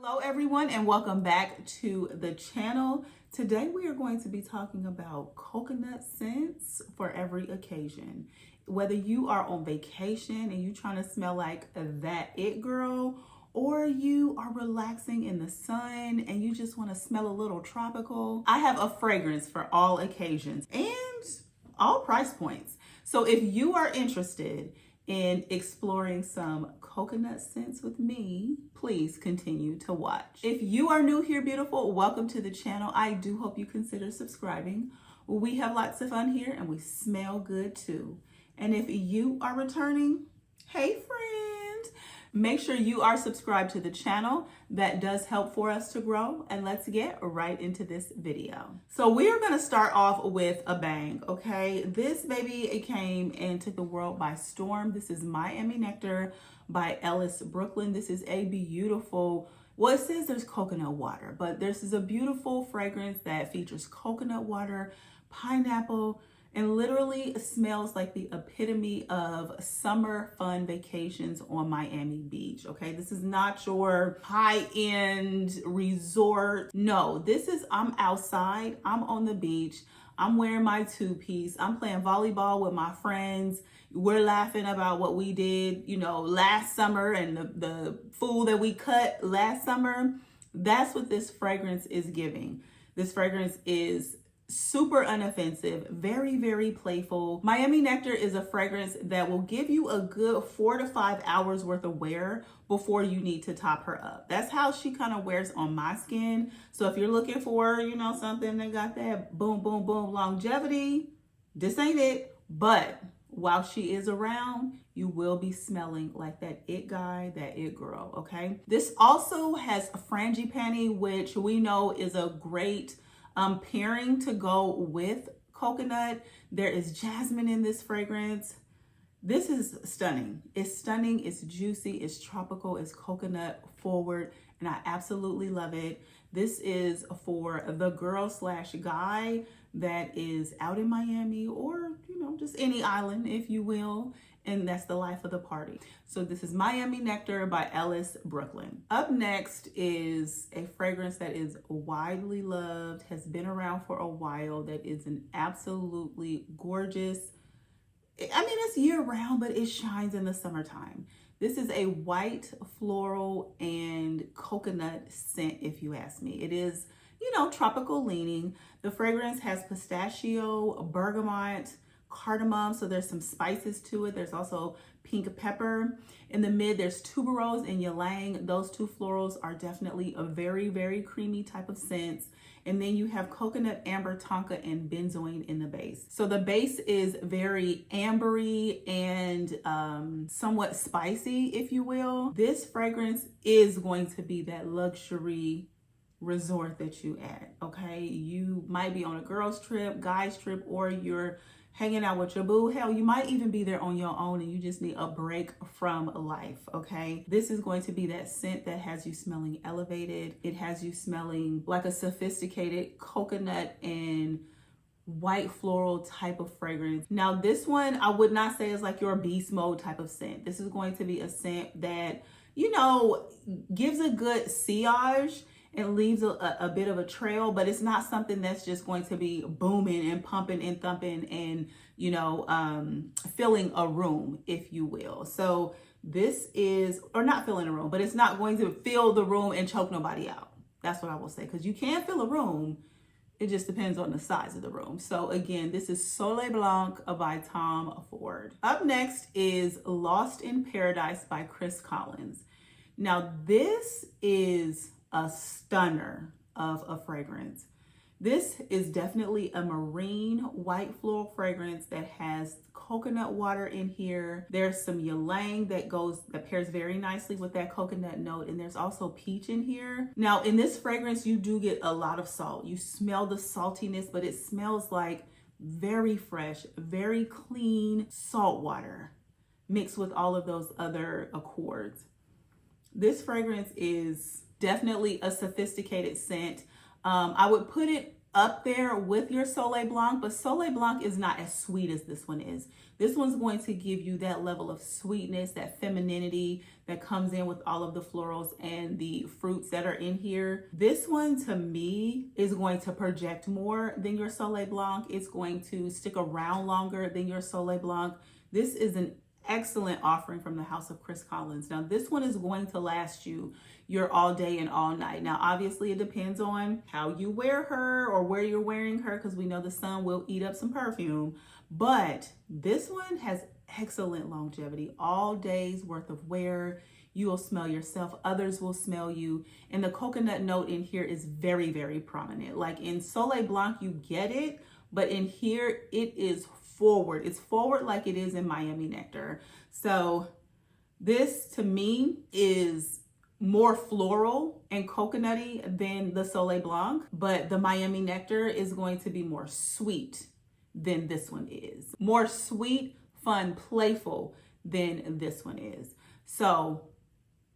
Hello everyone and welcome back to the channel. Today we are going to be talking about coconut scents for every occasion. Whether you are on vacation and you're trying to smell like that it girl, or you are relaxing in the sun and you just want to smell a little tropical, I have a fragrance for all occasions and all price points. So if you are interested in exploring some coconut scents with me, please continue to watch. If you are new here, beautiful, welcome to the channel. I do hope you consider subscribing. We have lots of fun here and we smell good too. And if you are returning, hey friend, make sure you are subscribed to the channel. That does help for us to grow. And let's get right into this video. So we are gonna start off with a bang, okay? This baby, it came and took the world by storm. This is Miami Nectar by Ellis, Brooklyn. This is a beautiful, well, it says there's coconut water, but this is a beautiful fragrance that features coconut water, pineapple, and literally smells like the epitome of summer fun vacations on Miami Beach, okay? This is not your high-end resort. No, this is, I'm outside, I'm on the beach, I'm wearing my two-piece, I'm playing volleyball with my friends, we're laughing about what we did, you know, last summer and the food that we cut last summer. That's what this fragrance is giving. This fragrance is super unoffensive, very, very playful. Miami Nectar is a fragrance that will give you a good 4 to 5 hours worth of wear before you need to top her up. That's how she kind of wears on my skin. So if you're looking for, you know, something that got that boom, boom, boom longevity, this ain't it. But while she is around, you will be smelling like that it guy, that it girl, okay? This also has a frangipani, which we know is a great pairing to go with coconut. There is jasmine in this fragrance. This is stunning. It's stunning, it's juicy, it's tropical, it's coconut forward, and I absolutely love it. This is for the girl slash guy that is out in Miami or, you know, just any island, if you will. And that's the life of the party. So this is Miami Nectar by Ellis, Brooklyn. Up next is a fragrance that is widely loved, has been around for a while, that is an absolutely gorgeous, I mean, it's year round, but it shines in the summertime. This is a white floral and coconut scent, if you ask me. It is, you know, tropical leaning. The fragrance has pistachio, bergamot, cardamom, so there's some spices to it. There's also pink pepper. In the mid, there's tuberose and ylang. Those two florals are definitely a very, very creamy type of scent. And then you have coconut, amber, tonka, and benzoin in the base. So the base is very ambery and somewhat spicy, if you will. This fragrance is going to be that luxury resort that you at, okay? You might be on a girls trip, guys trip, or you're hanging out with your boo. Hell, you might even be there on your own and you just need a break from life, okay? This is going to be that scent that has you smelling elevated. It has you smelling like a sophisticated coconut and white floral type of fragrance. Now, this one, I would not say is like your beast mode type of scent. This is going to be a scent that, you know, gives a good sillage and leaves a bit of a trail, but it's not something that's just going to be booming and pumping and thumping and, you know, filling a room, if you will. So this is, or not filling a room, but it's not going to fill the room and choke nobody out. That's what I will say, because you can fill a room. It just depends on the size of the room. So again, this is Soleil Blanc by Tom Ford. Up next is Lost in Paradise by Chris Collins. Now this is a stunner of a fragrance. This is definitely a marine white floral fragrance that has coconut water in here. There's some ylang that pairs very nicely with that coconut note, and there's also peach in here. Now in this fragrance, you do get a lot of salt. You smell the saltiness, but it smells like very fresh, very clean salt water mixed with all of those other accords. This fragrance is definitely a sophisticated scent. I would put it up there with your Soleil Blanc, but Soleil Blanc is not as sweet as this one is. This one's going to give you that level of sweetness, that femininity that comes in with all of the florals and the fruits that are in here. This one, to me, is going to project more than your Soleil Blanc. It's going to stick around longer than your Soleil Blanc. This is an excellent offering from the House of Chris Collins. Now, this one is going to last you your all day and all night. Now, obviously, it depends on how you wear her or where you're wearing her, because we know the sun will eat up some perfume. But this one has excellent longevity, all days worth of wear. You will smell yourself, others will smell you. And the coconut note in here is very, very prominent. Like in Soleil Blanc, you get it, but in here, it is forward. It's forward like it is in Miami Nectar. So this, to me, is more floral and coconutty than the Soleil Blanc, but the Miami Nectar is going to be more sweet than this one is. More sweet, fun, playful than this one is. So,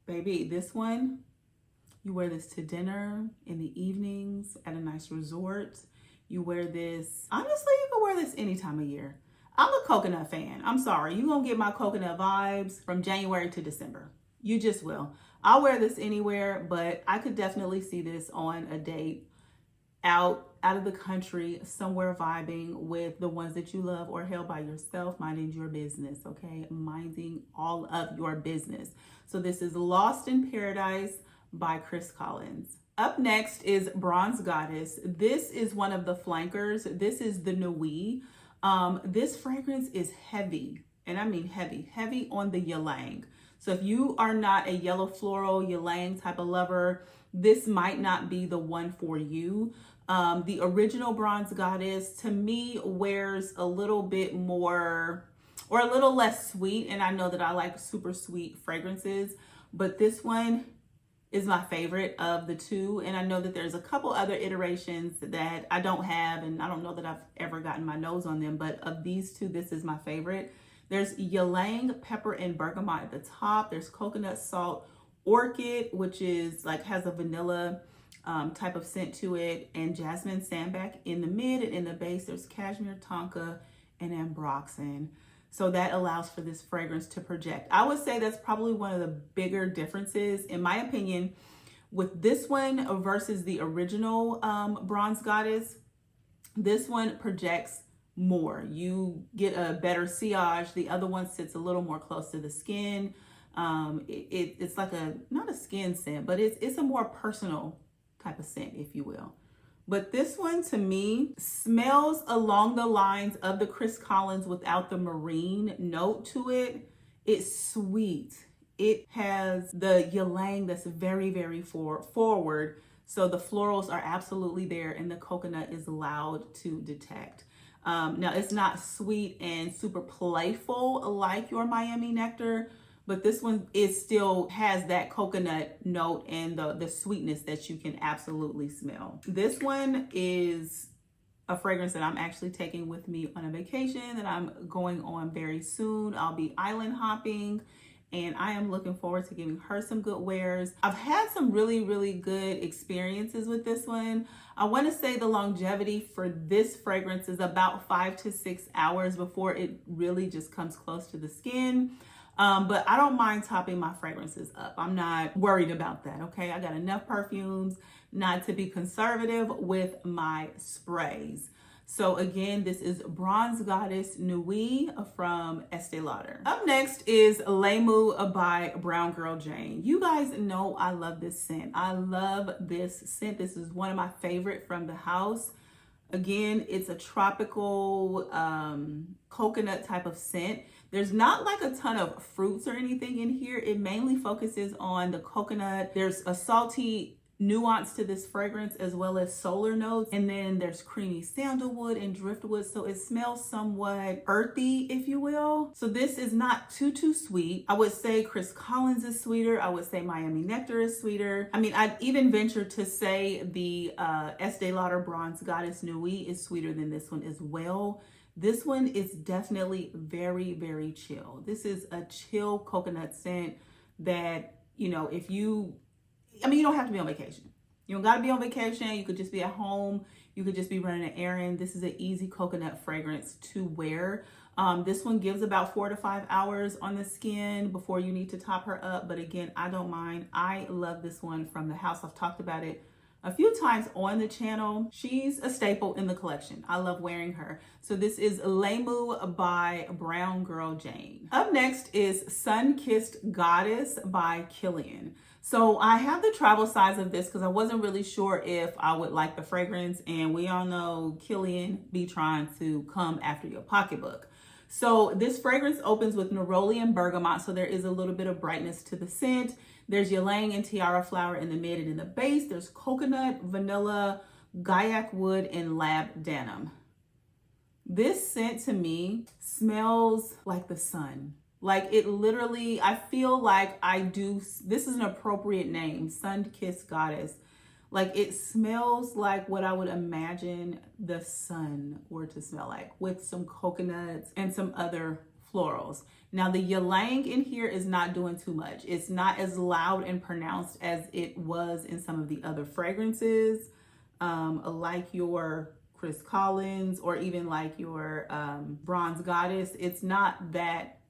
baby, this one, you wear this to dinner, in the evenings, at a nice resort. You wear this, honestly, you can wear this any time of year. I'm a coconut fan. I'm sorry. You're going to get my coconut vibes from January to December. You just will. I'll wear this anywhere, but I could definitely see this on a date out of the country, somewhere vibing with the ones that you love, or hell, by yourself, minding your business, okay? Minding all of your business. So this is Lost in Paradise by Chris Collins. Up next is Bronze Goddess. This is one of the flankers. This is the Nuit. This fragrance is heavy, and I mean heavy on the ylang. So if you are not a yellow floral ylang type of lover, this might not be the one for you. The original Bronze Goddess, to me, wears a little bit more or a little less sweet. And I know that I like super sweet fragrances, but this one is my favorite of the two. And I know that there's a couple other iterations that I don't have, and I don't know that I've ever gotten my nose on them, but of these two, this is my favorite. There's ylang, pepper, and bergamot at the top. There's coconut salt, orchid, which is like has a vanilla type of scent to it, and jasmine sandalwood in the mid, and in the base there's cashmere, tonka, and ambroxan. So that allows for this fragrance to project. I would say that's probably one of the bigger differences, in my opinion, with this one versus the original Bronze Goddess. This one projects more. You get a better sillage. The other one sits a little more close to the skin. It's like not a skin scent, but it's a more personal type of scent, if you will. But this one, to me, smells along the lines of the Chris Collins without the marine note to it. It's sweet. It has the ylang that's very, very forward. So the florals are absolutely there, and the coconut is loud to detect. Now, it's not sweet and super playful like your Miami Nectar, but this one, it still has that coconut note and the sweetness that you can absolutely smell. This one is a fragrance that I'm actually taking with me on a vacation that I'm going on very soon. I'll be island hopping, and I am looking forward to giving her some good wears. I've had some really, really good experiences with this one. I want to say the longevity for this fragrance is about 5 to 6 hours before it really just comes close to the skin. But I don't mind topping my fragrances up. I'm not worried about that, okay? I got enough perfumes not to be conservative with my sprays. So again, this is Bronze Goddess Nuit from Estée Lauder. Up next is Lamu by Brown Girl Jane. You guys know I love this scent. I love this scent. This is one of my favorite from the house. Again, it's a tropical coconut type of scent. There's not like a ton of fruits or anything in here. It mainly focuses on the coconut. There's a salty nuance to this fragrance, as well as solar notes, and then there's creamy sandalwood and driftwood, so it smells somewhat earthy, if you will. So this is not too sweet. I would say Chris Collins is sweeter. I would say Miami Nectar is sweeter. I mean, I'd even venture to say the Estée Lauder Bronze Goddess Nuit is sweeter than this one as well. This one is definitely very, very chill. This is a chill coconut scent that, you know, you don't have to be on vacation. You don't gotta be on vacation. You could just be at home. You could just be running an errand. This is an easy coconut fragrance to wear. This one gives about 4 to 5 hours on the skin before you need to top her up. But again, I don't mind. I love this one from the house. I've talked about it a few times on the channel. She's a staple in the collection. I love wearing her. So this is Lamu by Brown Girl Jane. Up next is Sunkissed Goddess by Kilian. So I have the travel size of this because I wasn't really sure if I would like the fragrance, and we all know Kilian be trying to come after your pocketbook. So this fragrance opens with neroli and bergamot, so there is a little bit of brightness to the scent. There's ylang and tiara flower in the mid and in the base. There's coconut, vanilla, gaiac wood, and lab denim. This scent to me smells like the sun. Like it literally, I feel like this is an appropriate name, Sun-Kissed Goddess. Like it smells like what I would imagine the sun were to smell like, with some coconuts and some other florals. Now the ylang in here is not doing too much. It's not as loud and pronounced as it was in some of the other fragrances, like your Chris Collins or even like your Bronze Goddess. It's not that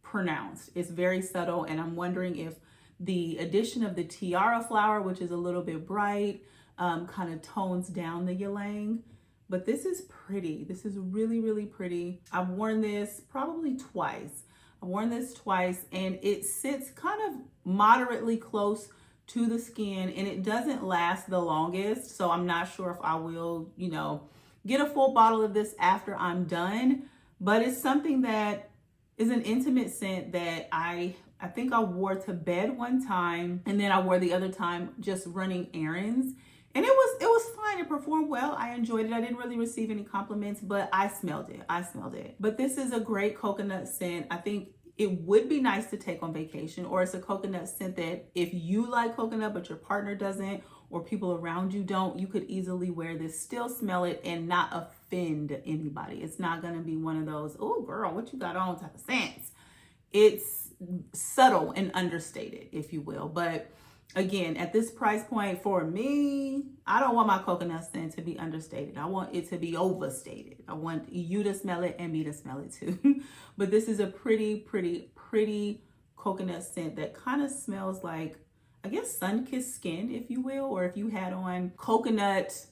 pronounced. It's very subtle, and I'm wondering if the addition of the tiara flower, which is a little bit bright, kind of tones down the ylang. But this is pretty. This is really, really pretty. I've worn this probably twice. I've worn this twice, and it sits kind of moderately close to the skin, and it doesn't last the longest. So I'm not sure if I will, get a full bottle of this after I'm done. But it's something that is an intimate scent that I think I wore to bed one time, and then I wore the other time just running errands. And it was fine. It performed well. I enjoyed it. I didn't really receive any compliments, but I smelled it. But this is a great coconut scent. I think it would be nice to take on vacation, or it's a coconut scent that if you like coconut but your partner doesn't, or people around you don't, you could easily wear this, still smell it, and not offend anybody. It's not going to be one of those, oh girl, what you got on type of scents. It's subtle and understated, if you will. But again, at this price point, for me, I don't want my coconut scent to be understated. I want it to be overstated. I want you to smell it and me to smell it too. But this is a pretty, pretty, pretty coconut scent that kind of smells like, I guess, sun-kissed skin, if you will, or if you had on coconut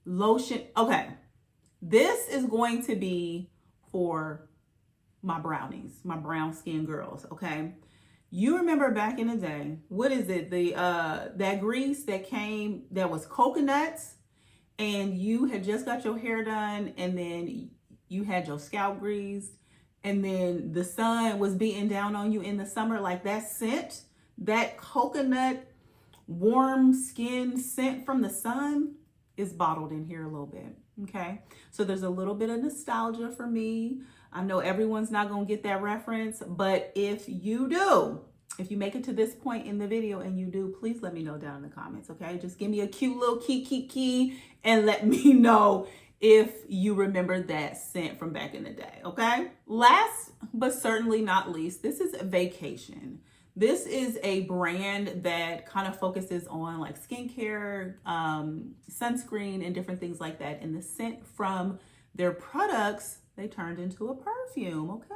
lotion. Okay, this is going to be for my brownies, my brown skin girls, okay? You remember back in the day, what is it? That grease that came, that was coconuts, and you had just got your hair done, and then you had your scalp greased, and then the sun was beating down on you in the summer. Like that scent, that coconut warm skin scent from the sun is bottled in here a little bit, okay? So there's a little bit of nostalgia for me. I know everyone's not gonna get that reference, but if you do, if you make it to this point in the video and you do, please let me know down in the comments, okay? Just give me a cute little key, and let me know if you remember that scent from back in the day, okay? Last but certainly not least, this is Vacation. This is a brand that kind of focuses on like skincare, sunscreen, and different things like that. And the scent from their products, they turned into a perfume, okay?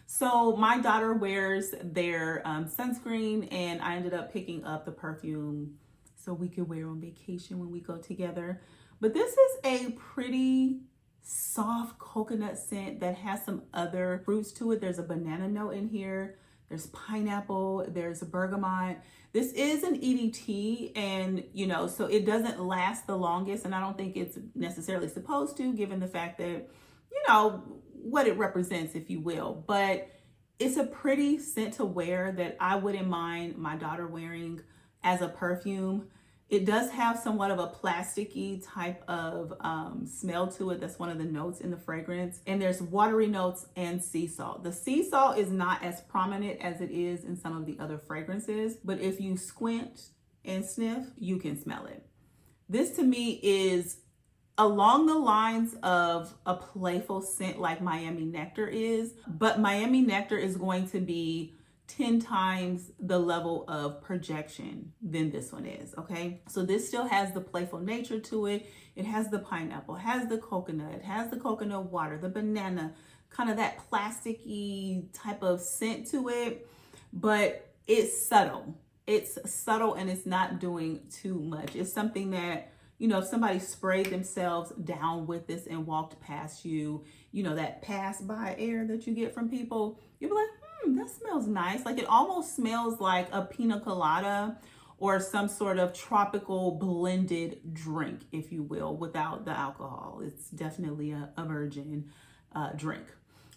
So my daughter wears their sunscreen, and I ended up picking up the perfume so we could wear on vacation when we go together. But this is a pretty soft coconut scent that has some other fruits to it. There's a banana note in here. There's pineapple, there's a bergamot. This is an EDT, and so it doesn't last the longest, and I don't think it's necessarily supposed to, given the fact that, what it represents, if you will. But it's a pretty scent to wear that I wouldn't mind my daughter wearing as a perfume. It does have somewhat of a plasticky type of smell to it. That's one of the notes in the fragrance. And there's watery notes and sea salt. The sea salt is not as prominent as it is in some of the other fragrances, but if you squint and sniff, you can smell it. This to me is along the lines of a playful scent like Miami Nectar is, but Miami Nectar is going to be 10 times the level of projection than this one is, okay? So this still has the playful nature to it. It has the pineapple, has the coconut, it has the coconut water, the banana, kind of that plasticky type of scent to it, but it's subtle. It's subtle and it's not doing too much. It's something that, you know, if somebody sprayed themselves down with this and walked past you, you know, that pass by air that you get from people, you'll be like, that smells nice. Like it almost smells like a pina colada or some sort of tropical blended drink, if you will, without the alcohol. It's definitely a virgin drink.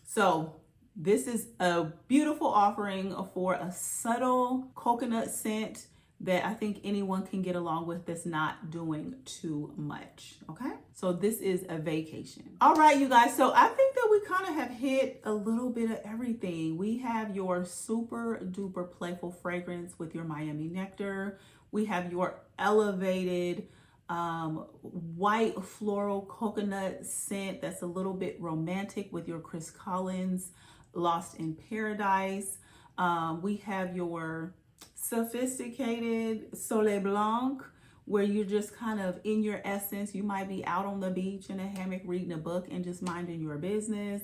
So this is a beautiful offering for a subtle coconut scent that I think anyone can get along with that's not doing too much, okay? So this is a vacation. All right, you guys, so I think that we kind of have hit a little bit of everything. We have your super duper playful fragrance with your Miami Nectar. We have your elevated white floral coconut scent that's a little bit romantic with your Chris Collins Lost in Paradise. We have your sophisticated Soleil Blanc, where you're just kind of in your essence. You might be out on the beach in a hammock reading a book and just minding your business.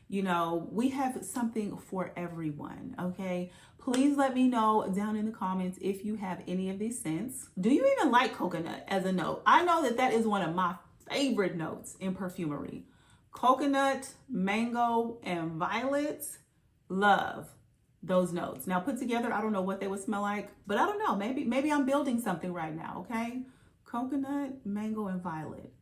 You know, we have something for everyone, okay? Please let me know down in the comments if you have any of these scents. Do you even like coconut as a note? I know that that is one of my favorite notes in perfumery. Coconut, mango, and violets. Love those notes. Now put together, I don't know what they would smell like, but I don't know. Maybe I'm building something right now, okay? Coconut, mango, and violet.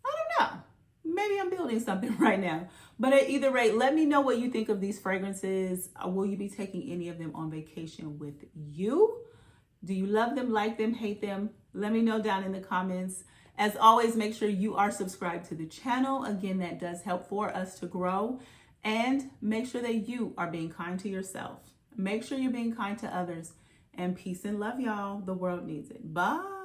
I don't know. Maybe I'm building something right now. But at either rate, let me know what you think of these fragrances. Will you be taking any of them on vacation with you? Do you love them, like them, hate them? Let me know down in the comments. As always, make sure you are subscribed to the channel. Again, that does help for us to grow. And make sure that you are being kind to yourself. Make sure you're being kind to others. And peace and love, y'all. The world needs it. Bye.